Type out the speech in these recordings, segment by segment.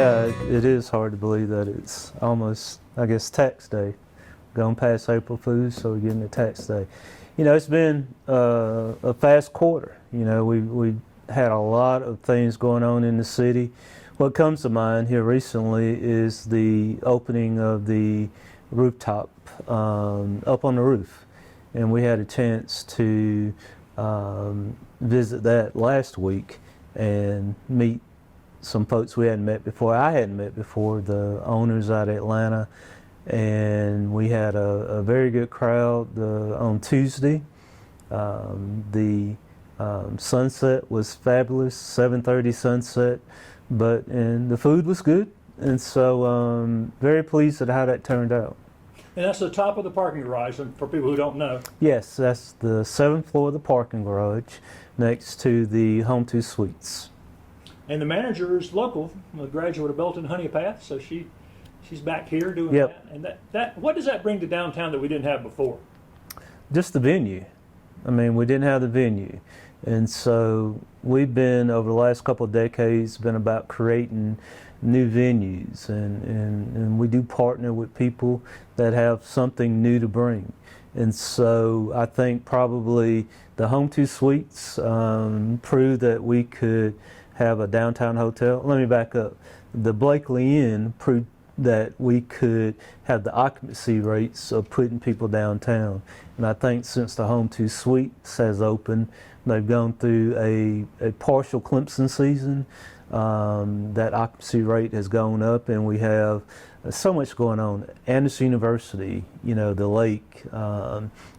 Yeah, it is hard to believe that it's almost, I guess, tax day. Gone past April Fools, so we're getting to tax day. You know, it's been a fast quarter. You know, we had a lot of things going on in the city. What comes to mind here recently is the opening of the rooftop up on the roof. And we had a chance to visit that last week and meet some folks we hadn't met before. I hadn't met before, the owners out of Atlanta. And we had a very good crowd on Tuesday. The sunset was fabulous, 7:30 sunset, and the food was good. And so very pleased at how that turned out. And that's the top of the parking garage, and for people who don't know. Yes, that's the 7th floor of the parking garage next to the Home 2 Suites. And the manager is local, a graduate of Belton Honeypath, so she's back here doing Yep. that. And that what does that bring to downtown that we didn't have before? Just the venue. I mean, we didn't have the venue. And so we've been, over the last couple of decades, been about creating new venues. And we do partner with people that have something new to bring. And so I think probably the Home 2 Suites proved that we could have a downtown hotel. Let me back up. The Blakely Inn proved that we could have the occupancy rates of putting people downtown. And I think since the Home 2 Suites has opened, they've gone through a partial Clemson season. That occupancy rate has gone up, and we have so much going on. Anderson University, you know, the lake,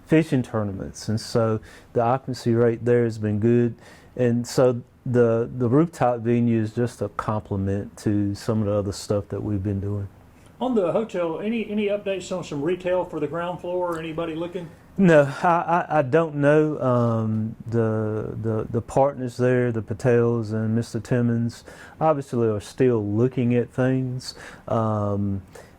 fishing tournaments. And so the occupancy rate there has been good. And so the rooftop venue is just a complement to some of the other stuff that we've been doing. On the hotel, any updates on some retail for the ground floor? Anybody looking? No, I don't know. The partners there, the Patels and Mr. Timmons, obviously are still looking at things.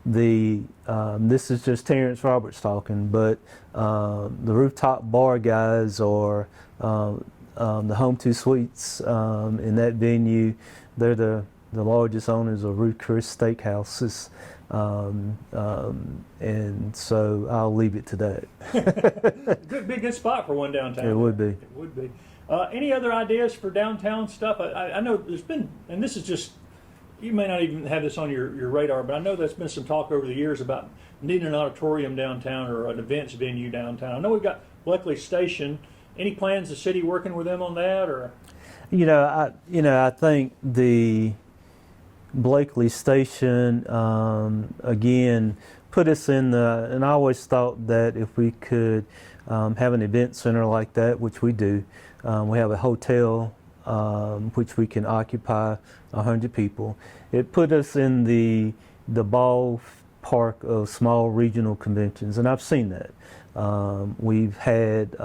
This is just Terence Roberts talking, but the rooftop bar guys are the Home 2 Suites in that venue. They're the largest owners of Ruth Chris Steakhouses. And so I'll leave it to that. Be a good spot for one downtown. It would be. It would be. Any other ideas for downtown stuff? I know there's been, and this is just, you may not even have this on your radar, but I know there's been some talk over the years about needing an auditorium downtown or an events venue downtown. I know we've got Blakely Station. Any plans, the city working with them on that, or? I think the Blakely Station, again, put us in and I always thought that if we could have an event center like that, which we do, we have a hotel which we can occupy 100 people. It put us in the ballpark of small regional conventions, and I've seen that. We've had,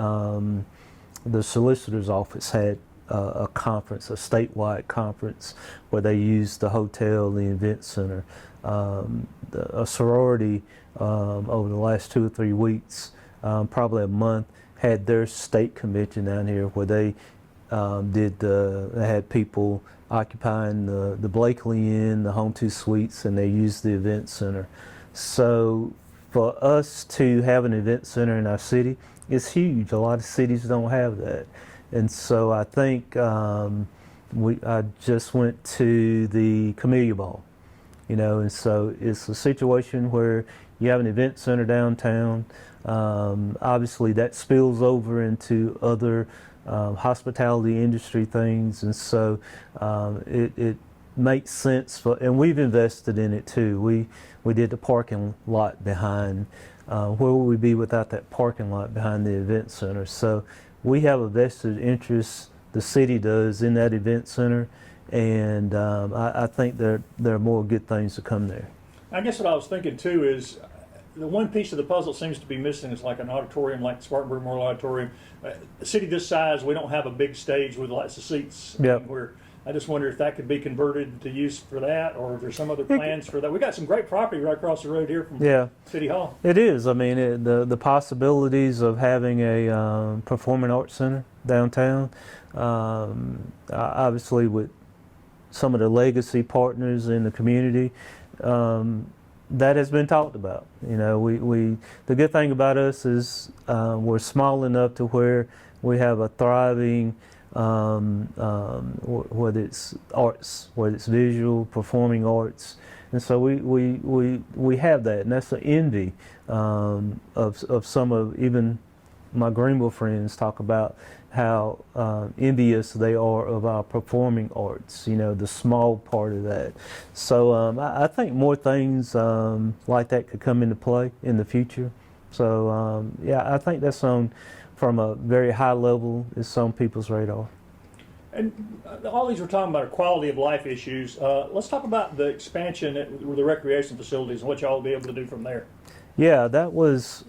the solicitor's office had a conference, a statewide conference, where they used the hotel, the event center. A sorority over the last 2 or 3 weeks, probably a month, had their state convention down here where they they had people occupying the Blakely Inn, the Home 2 Suites, and they used the event center. So for us to have an event center in our city is huge. A lot of cities don't have that. And so I think I just went to the Camellia Ball, you know, and so it's a situation where you have an event center downtown. Obviously that spills over into other hospitality industry things, and so it makes sense and we've invested in it too. We did the parking lot behind. Where would we be without that parking lot behind the event center? So we have a vested interest, the city does, in that event center, and I think there are more good things to come there. I guess what I was thinking too is the one piece of the puzzle seems to be missing is like an auditorium, like Spartanburg Memorial Auditorium. A city this size, we don't have a big stage with lots of seats. Yep. I just wonder if that could be converted to use for that, or if there's some other plans for that. We got some great property right across the road here from City Hall. It is. I mean, the possibilities of having a performing arts center downtown, obviously with some of the legacy partners in the community. That has been talked about. You know, the good thing about us is we're small enough to where we have a thriving, whether it's arts, whether it's visual, performing arts, and so we have that, and that's the envy of some of even my Greenville friends talk about how envious they are of our performing arts, you know, the small part of that. So I think more things like that could come into play in the future. So yeah, I think that's from a very high level, is on people's radar. And all these we're talking about are quality of life issues. Let's talk about the expansion at the recreation facilities and what y'all will be able to do from there. Yeah, that was,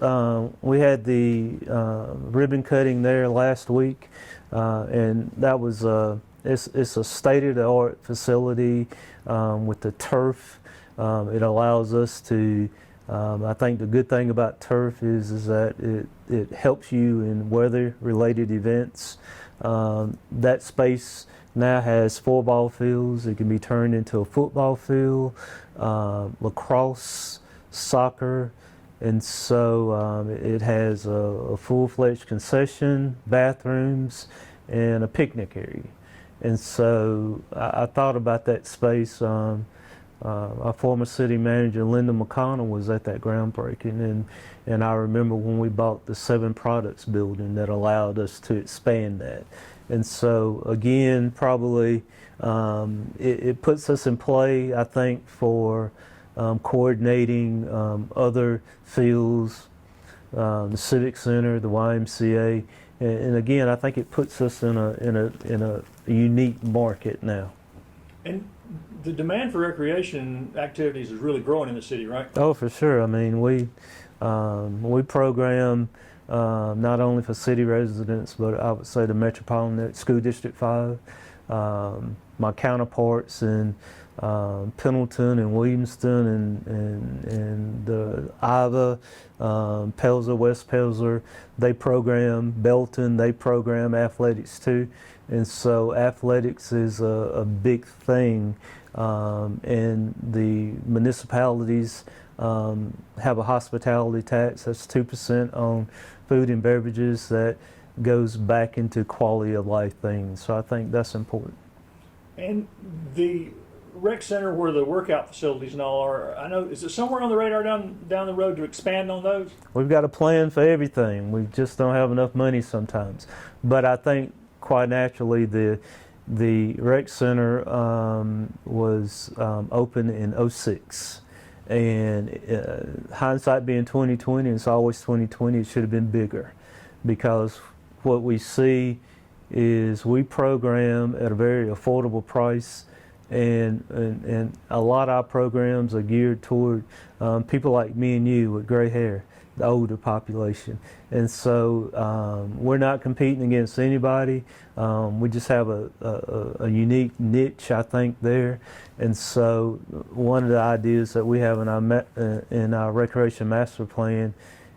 we had the ribbon cutting there last week, and that was, it's a state-of-the-art facility with the turf. It allows us to, I think the good thing about turf is that it helps you in weather-related events. That space now has 4 ball fields. It can be turned into a football field, lacrosse, soccer. And so it has a full-fledged concession, bathrooms, and a picnic area. And so I thought about that space. Our former city manager, Linda McConnell, was at that groundbreaking. And I remember when we bought the 7 Products building that allowed us to expand that. And so again, probably it puts us in play, I think, for coordinating other fields, the Civic Center, the YMCA, and again, I think it puts us in a unique market now. And the demand for recreation activities is really growing in the city, right? Oh, for sure. I mean, we program not only for city residents, but I would say the Metropolitan School District 5. My counterparts in Pendleton and Williamston and the Iva, Pelzer, West Pelzer, they program Belton, they program athletics too. And so athletics is a big thing, and the municipalities have a hospitality tax that's 2% on food and beverages that goes back into quality of life things. So I think that's important. And the rec center where the workout facilities and all are, I know, is it somewhere on the radar down the road to expand on those? We've got a plan for everything. We just don't have enough money sometimes. But I think quite naturally the rec center was open in '06. And hindsight being 2020, it's always 2020, it should have been bigger, because what we see is we program at a very affordable price, and a lot of our programs are geared toward people like me and you with gray hair, the older population. And so we're not competing against anybody. We just have a unique niche, I think, there. And so one of the ideas that we have in our recreation master plan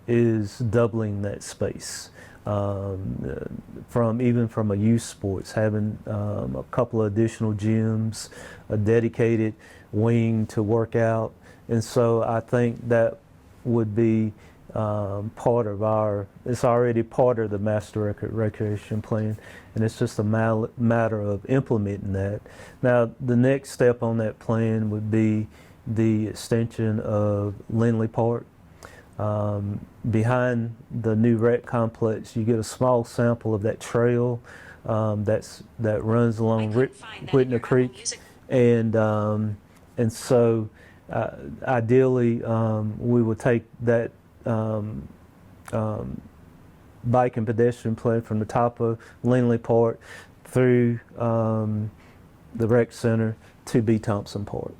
is doubling that space. From a youth sports, having a couple of additional gyms, a dedicated wing to work out. And so I think that would be it's already part of the master recreation plan, and it's just a matter of implementing that. Now, the next step on that plan would be the extension of Lindley Park. Behind the new rec complex, you get a small sample of that trail that runs along Whitner Creek, and so ideally we would take that bike and pedestrian plan from the top of Lindley Park through the rec center to B. Thompson Park.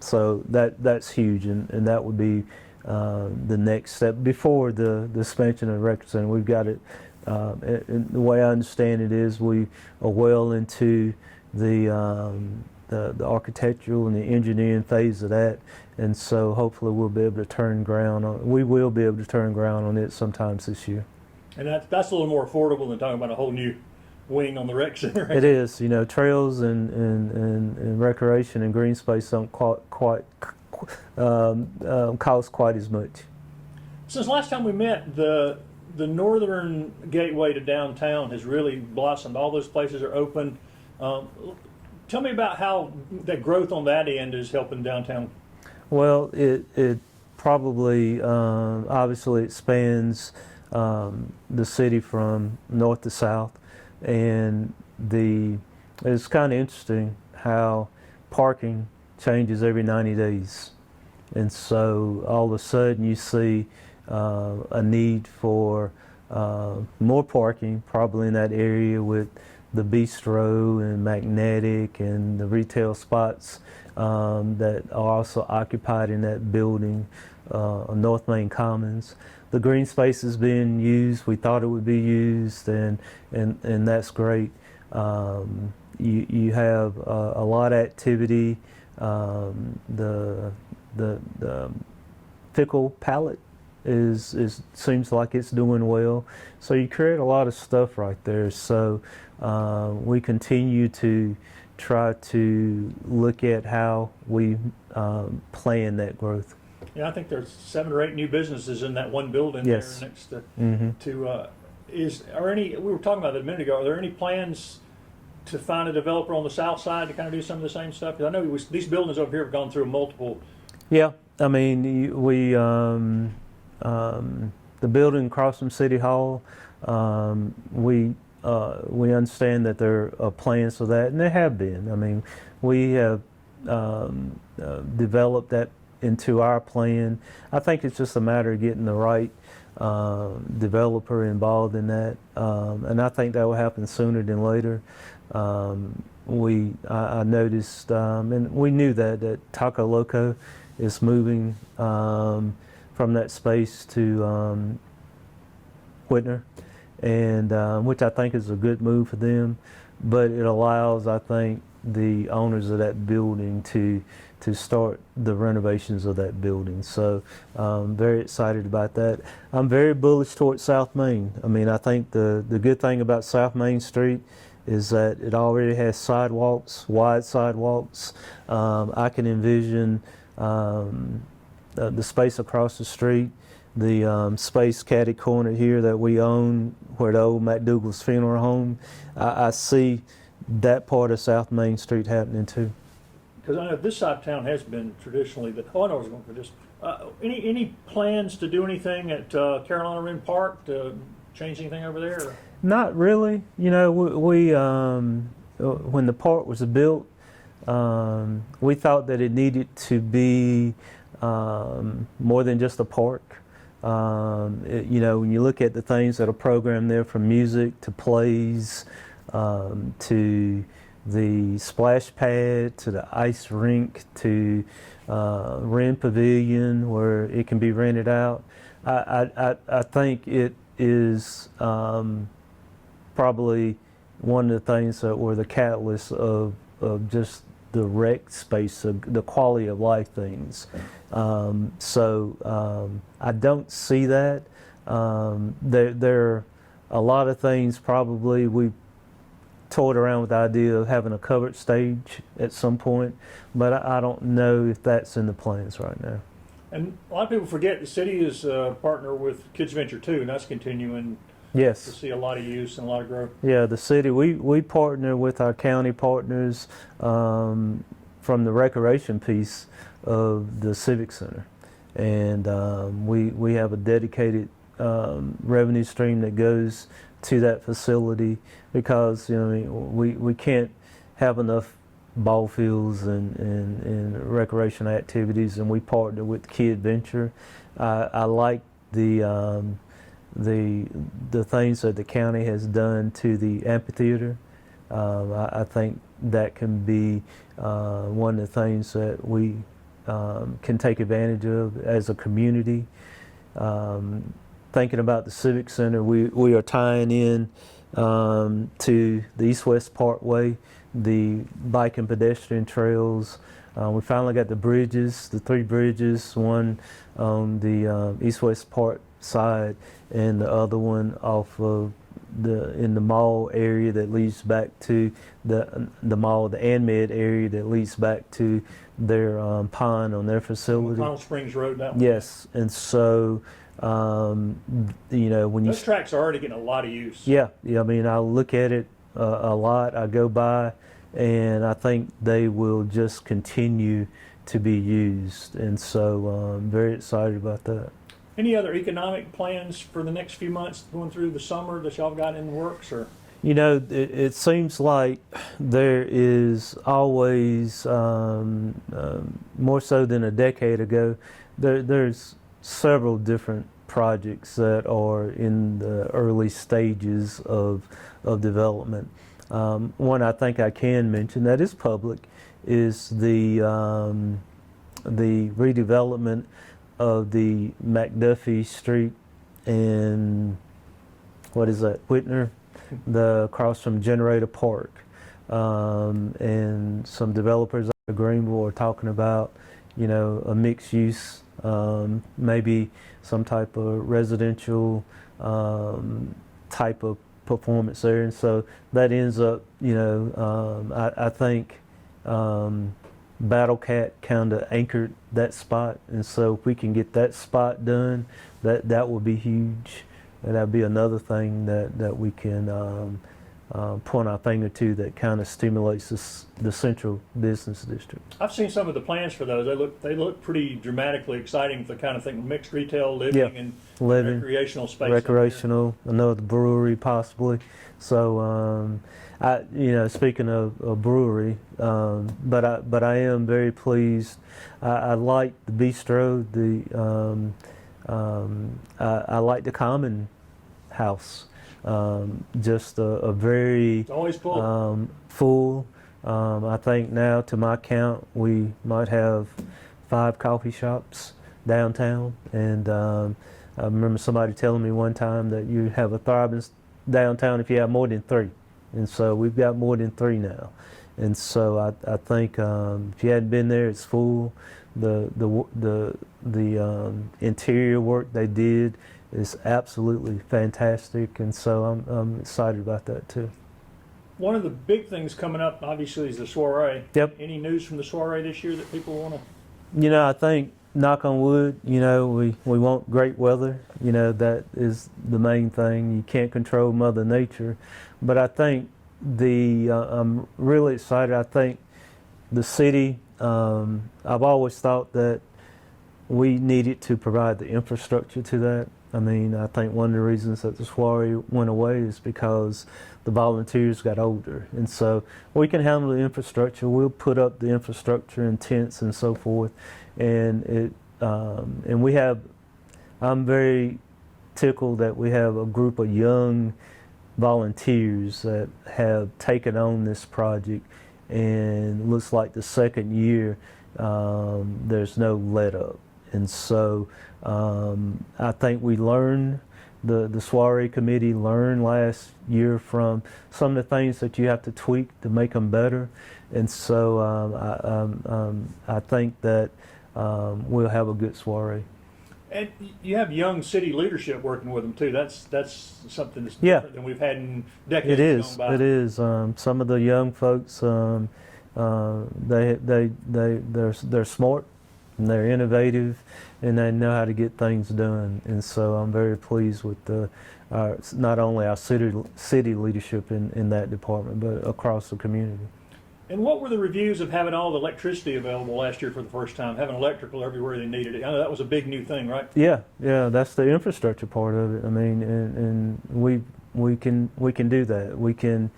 So that's huge, and that would be the next step before the expansion of the rec center. We've got it. And the way I understand it is we are well into the architectural and the engineering phase of that, and so hopefully we'll be able to turn ground on. We will be able to turn ground on it sometimes this year. And that's a little more affordable than talking about a whole new wing on the rec center. It is, you know, trails and recreation and green space don't quite cost quite as much. Since last time we met, the northern gateway to downtown has really blossomed. All those places are open. Tell me about how the growth on that end is helping downtown. Well, it probably obviously expands the city from north to south, and it's kind of interesting how parking changes every 90 days, and so all of a sudden you see a need for more parking, probably in that area with the bistro and magnetic and the retail spots that are also occupied in that building on North Main Commons. The green space is being used. We thought it would be used, and that's great. You have a lot of activity. The Fickle Palette seems like it's doing well. So you create a lot of stuff right there. So we continue to try to look at how we plan that growth. Yeah, I think there's 7 or 8 new businesses in that one building Yes. there next to. Mm-hmm. We were talking about that a minute ago. Are there any plans to find a developer on the south side to kind of do some of the same stuff? Because I know these buildings over here have gone through multiple. Yeah, I mean we the building across from City Hall. We understand that there are plans for that, and there have been. I mean, we have developed that into our plan. I think it's just a matter of getting the right developer involved in that, and I think that will happen sooner than later. I noticed, and we knew that Taco Loco is moving from that space to Whitner, and which I think is a good move for them, but it allows, I think, the owners of that building to start the renovations of that building. So I'm very excited about that. I'm very bullish towards South Main. I mean, I think the good thing about South Main Street is that it already has sidewalks, wide sidewalks. I can envision the space across the street, the space catty corner here that we own, where the old McDougal's funeral home. I see that part of South Main Street happening too. Because I know this side of town has been traditionally the. Oh, I know I was going for this. Any plans to do anything at Carolina Wren Park to change anything over there? Or? Not really. You know, we when the park was built, we thought that it needed to be more than just a park. You know, when you look at the things that are programmed there, from music to plays to the splash pad to the ice rink to Wren Pavilion where it can be rented out, I think it is probably one of the things that were the catalyst of just the rec space, the quality of life things. So I don't see that. There are a lot of things probably we toyed around with the idea of having a covered stage at some point, but I don't know if that's in the plans right now. And a lot of people forget the city is a partner with Kids Venture too, and that's continuing to Yes. see a lot of use and a lot of growth. Yeah, the city, we partner with our county partners from the recreation piece of the Civic Center. And we have a dedicated revenue stream that goes to that facility because, you know, we can't have enough ball fields and recreation activities, and we partner with Kid Venture. I like the things that the county has done to the amphitheater. I think that can be one of the things that we can take advantage of as a community. Thinking about the Civic Center, we are tying in to the East-West Parkway, the bike and pedestrian trails. We finally got the bridges, the 3 bridges, one on the East-West Park side and the other one off of in the mall area that leads back to the mall, the ANMED area that leads back to their pond on their facility. Palm Springs Road, that one. Yes, and so you know, when Those tracks are already getting a lot of use. yeah, I mean, I look at it a lot. I go by, and I think they will just continue to be used, and so I'm very excited about that. Any other economic plans for the next few months going through the summer that y'all got in the works, or? You know, it seems like there is always, more so than a decade ago, there's several different projects that are in the early stages of development. One I think I can mention that is public is the redevelopment of the McDuffie Street and what is that, Whitner, across from Generator Park, and some developers out of Greenville are talking about, you know, a mixed use, maybe some type of residential type of performance there, and so that ends up, you know, I think Battle Cat kind of anchored that spot, and so if we can get that spot done, that will be huge, and that'll be another thing that we can point our finger to that kind of stimulates the central business district. I've seen some of the plans for those. They look pretty dramatically exciting for the kind of thing, mixed retail living and recreational space. Recreational, another brewery possibly. So you know, speaking of brewery, but I am very pleased. I like the bistro. I like the Common House. Just a very It's always full. Full. I think now, to my count, we might have 5 coffee shops downtown, and I remember somebody telling me one time that you have a thriving downtown if you have more than 3, and so we've got more than 3 now, and so I think if you hadn't been there, it's full. The interior work they did is absolutely fantastic, and so I'm excited about that too. One of the big things coming up, obviously, is the soiree. Yep. Any news from the soiree this year that people want to? You know, I think, knock on wood, you know, we want great weather. You know, that is the main thing. You can't control Mother Nature, but I think I'm really excited. I think the city, I've always thought that we needed to provide the infrastructure to that. I mean, I think one of the reasons that the soiree went away is because the volunteers got older, and so we can handle the infrastructure. We'll put up the infrastructure and tents and so forth, and we have. I'm very tickled that we have a group of young volunteers that have taken on this project, and it looks like the second year there's no let up. And so I think we learned, the soiree committee learned last year from some of the things that you have to tweak to make them better. And so I think that we'll have a good soiree. And you have young city leadership working with them too. That's something that's different than we've had in decades. It is. Gone by. It is. Some of the young folks, they're smart, and they're innovative, and they know how to get things done. And so I'm very pleased with not only our city leadership in that department, but across the community. And what were the reviews of having all the electricity available last year for the first time, having electrical everywhere they needed it? I know that was a big new thing, right? Yeah, that's the infrastructure part of it. I mean, and we can do that. We can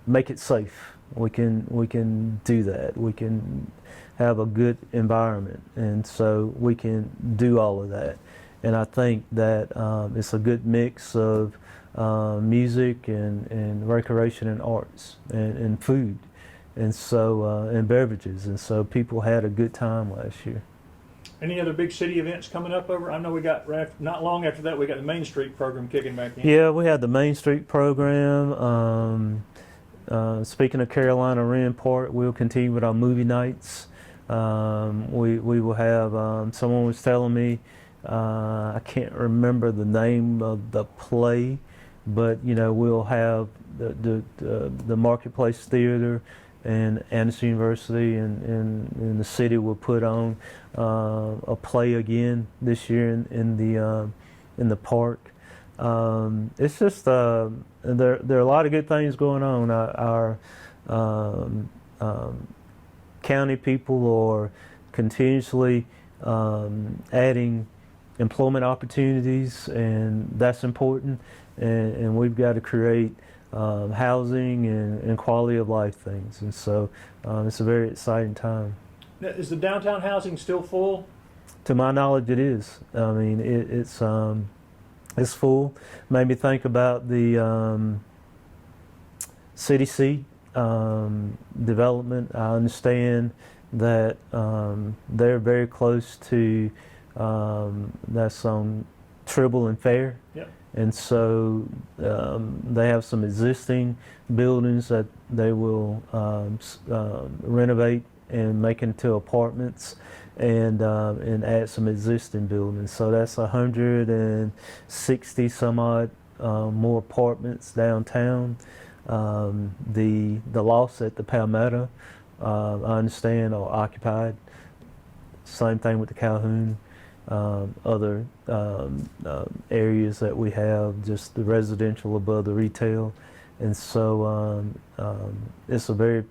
make it safe. We can do that. We can have a good environment, and so we can do all of that. And I think that it's a good mix of music and recreation and arts and food, and so and beverages, and so people had a good time last year. Any other big city events coming up over? I know we got not long after that we got the Main Street program kicking back in. Yeah, we had the Main Street program. Speaking of Carolina Wren Park, we'll continue with our movie nights. We will have, someone was telling me, I can't remember the name of the play, but we'll have the Marketplace Theater and Anderson University and the city will put on a play again this year in the park. It's just there are a lot of good things going on. Our county people are continuously adding employment opportunities, and that's important. And we've got to create housing and quality of life things. And so it's a very exciting time. Now, is the downtown housing still full? To my knowledge, it is. I mean, it's full. Made me think about the CDC development. I understand that they're very close to that's on Tribble and Fair. Yep. And so they have some existing buildings that they will renovate and make into apartments, and add some existing buildings. So that's 160 some odd more apartments downtown. The lofts at the Palmetto, I understand, are occupied. Same thing with the Calhoun. Other areas that we have, just the residential above the retail. And so it's a very,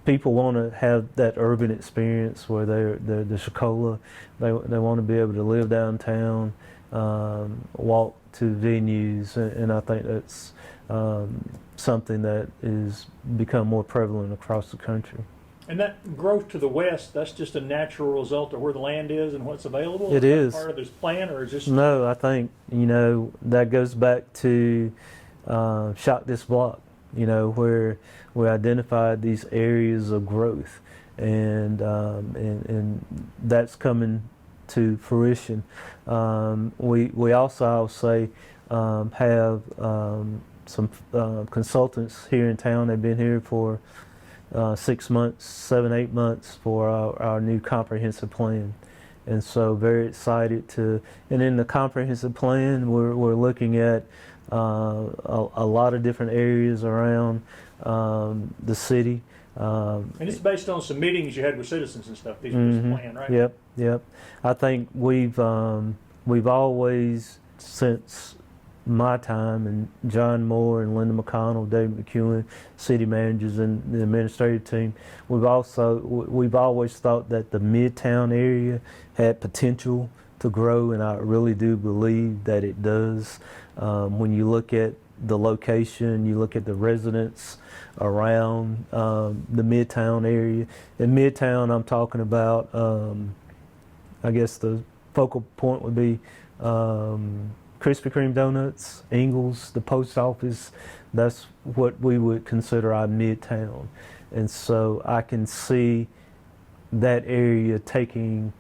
people want to have that urban experience where they're the Chicola. They want to be able to live downtown, walk to venues, and I think that's something that is become more prevalent across the country. And that growth to the west, that's just a natural result of where the land is and what's available? It is. Part of this plan, or is this? No, I think, that goes back to Shock This Block, where we identified these areas of growth, and that's coming to fruition. We also, I'll say, have some consultants here in town. They've been here for 6 months, 7, 8 months for our new comprehensive plan. And so very excited and in the comprehensive plan, we're looking at a lot of different areas around the city. And it's based on some meetings you had with citizens and stuff, this plan, right? Yep. I think we've always, since my time, and John Moore and Linda McConnell, David McEwen, city managers and the administrative team, we've always thought that the Midtown area had potential to grow, and I really do believe that it does. When you look at the location, you look at the residents around the Midtown area. In Midtown, I'm talking about, I guess the focal point would be Krispy Kreme donuts, Ingles, the post office. That's what we would consider our Midtown. And so I can see that area taking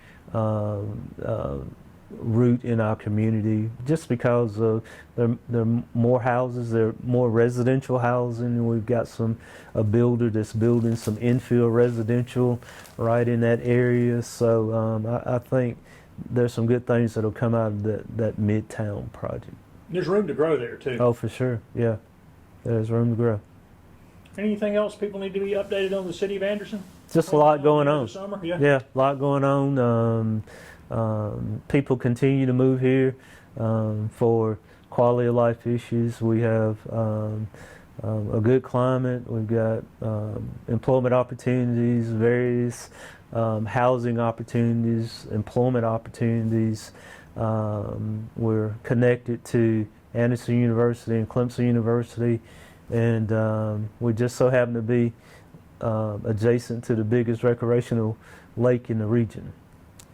root in our community just because of there are more houses, there are more residential housing, and we've got a builder that's building some infill residential right in that area. So I think there's some good things that'll come out of that Midtown project. There's room to grow there too. Oh, for sure. Yeah, there's room to grow. Anything else people need to be updated on the city of Anderson? Just a lot going on. Summer? Yeah, a lot going on. People continue to move here for quality of life issues. We have a good climate. We've got employment opportunities, various housing opportunities, employment opportunities. We're connected to Anderson University and Clemson University, and we just so happen to be adjacent to the biggest recreational lake in the region.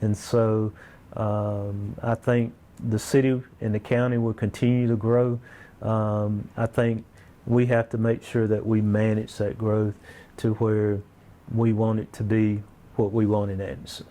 And so I think the city and the county will continue to grow. I think we have to make sure that we manage that growth to where we want it to be what we want in Anderson.